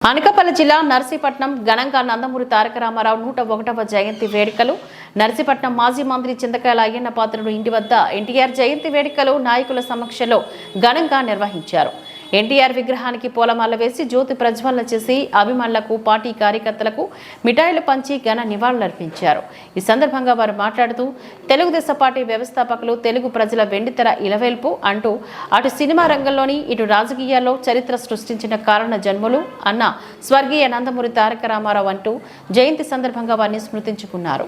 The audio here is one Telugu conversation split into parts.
అనకాపల్లి జిల్లా నర్సీపట్నం ఘనంగా నందమూరి తారక రామారావు 101వ జయంతి వేడుకలు. నర్సీపట్నం మాజీ మంత్రి చింతకాయల అయ్యన్న పాత్రుడు ఇంటి వద్ద ఎన్టీఆర్ జయంతి వేడుకలు నాయకుల సమక్షంలో ఘనంగా నిర్వహించారు. ఎన్టీఆర్ విగ్రహానికి పూలమాల వేసి జ్యోతి ప్రజ్వలన చేసి అభిమానులకు, పార్టీ కార్యకర్తలకు మిఠాయిలు పంచి ఘన నివాళులర్పించారు. ఈ సందర్భంగా వారు మాట్లాడుతూ తెలుగుదేశం పార్టీ వ్యవస్థాపకులు తెలుగు ప్రజల వెండితెర ఇలవేల్పు అంటూ అటు సినిమా రంగంలోని ఇటు రాజకీయాల్లో చరిత్ర సృష్టించిన కారణ జన్ములు అన్న స్వర్గీయ నందమూరి తారక రామారావు అంటూ జయంతి సందర్భంగా వారిని స్మృతించుకున్నారు.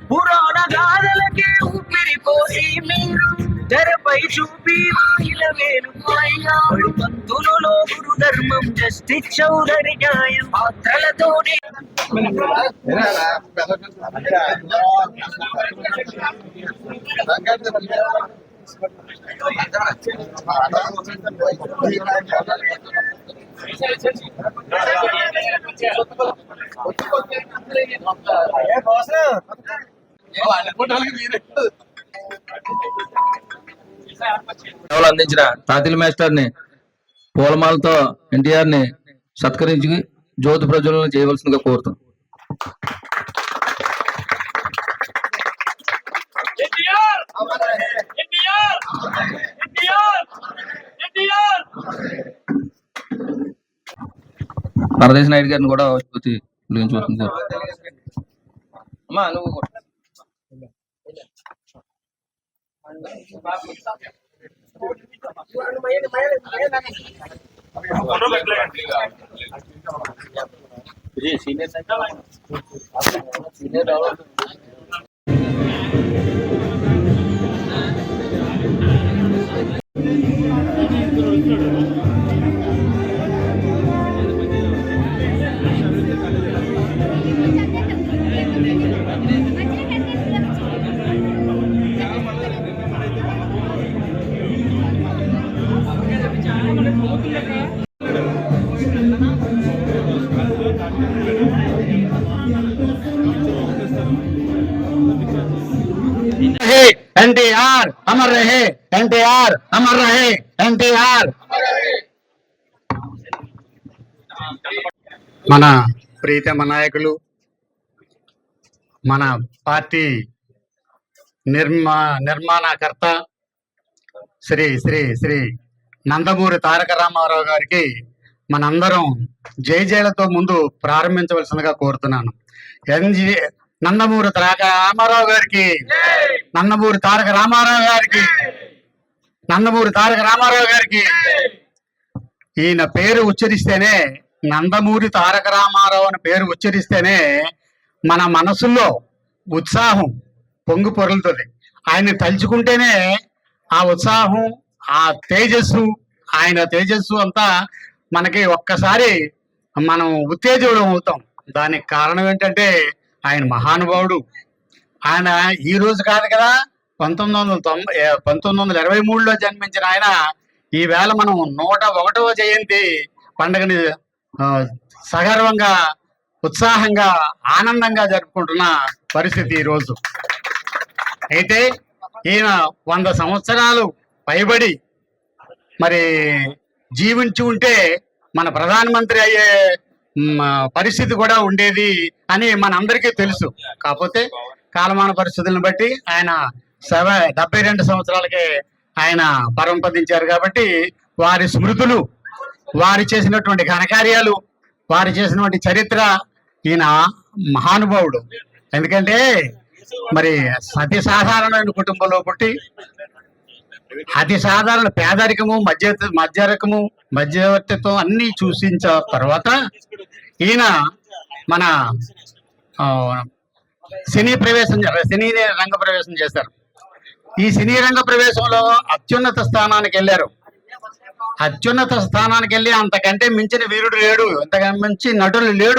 పురాణ గాథలకే ఊపిరిపోసి మీరు తెరపై చూపి పంతులలో గురు ధర్మం జస్టిస్ చౌదరి న్యాయం పాత్రలతోనే అందించిన తాతిల్ మాస్టర్ ని పూలమాలతో ఎన్టీఆర్ ని సత్కరించి జ్యోతి ప్రజ్వలన చేయవలసిందిగా కోరుతాం. పరదేశ్ నాయుడు గారిని కూడా జ్యోతి వెలిగించవలసిందిగా అమ్మా నువ్వు एनटीआर अमर रहे, एनटीआर अमर रहे, एनटीआर। మన ప్రీతమ నాయకులు, మన పార్టీ నిర్మాణకర్త శ్రీ శ్రీ శ్రీ నందమూరి తారక రామారావు గారికి మనందరం జయజయలతో ముందు ప్రారంభించవలసిందిగా కోరుతున్నాను. నందమూరి తారక రామారావు గారికి, నందమూరి తారక రామారావు గారికి, నందమూరి తారక రామారావు గారికి. ఈయన పేరు ఉచ్చరిస్తేనే, నందమూరి తారక రామారావు అని పేరు ఉచ్చరిస్తేనే మన మనసుల్లో ఉత్సాహం పొంగు పొరులుతుంది. ఆయన్ని తలుచుకుంటేనే ఆ ఉత్సాహం, ఆ తేజస్సు, ఆయన తేజస్సు అంతా మనకి ఒక్కసారి మనం ఉత్తేజం అవుతాం. దానికి కారణం ఏంటంటే ఆయన మహానుభావుడు. ఆయన ఈ రోజు కాదు కదా, 1923లో జన్మించిన ఆయన ఈవేళ మనం 101వ జయంతి పండుగని సగర్వంగా, ఉత్సాహంగా, ఆనందంగా జరుపుకుంటున్న పరిస్థితి ఈరోజు. అయితే ఈయన 100 సంవత్సరాలు పైబడి మరి జీవించి ఉంటే మన ప్రధానమంత్రి అయ్యే పరిస్థితి కూడా ఉండేది అని మనందరికీ తెలుసు. కాకపోతే కాలమాన పరిస్థితులను బట్టి ఆయన 72 సంవత్సరాలకే ఆయన పరమపదించారు. కాబట్టి వారి స్మృతులు, వారి చేసినటువంటి ఘనకార్యాలు, వారి చేసినటువంటి చరిత్ర, ఈయన మహానుభావుడు. ఎందుకంటే మరి అతి సాధారణమైన కుటుంబంలో పుట్టి అతి సాధారణ పేదరికము, మధ్యవర్తిత్వం అన్ని చూసించ తర్వాత ఈయన మన సినీ రంగ ప్రవేశం చేశారు. ఈ సినీ రంగ ప్రవేశంలో అత్యున్నత స్థానానికి వెళ్ళారు. అత్యున్నత స్థానానికి వెళ్ళి అంతకంటే మించిన వీరుడు లేడు, అంతకంటే మించి నటులు లేడు.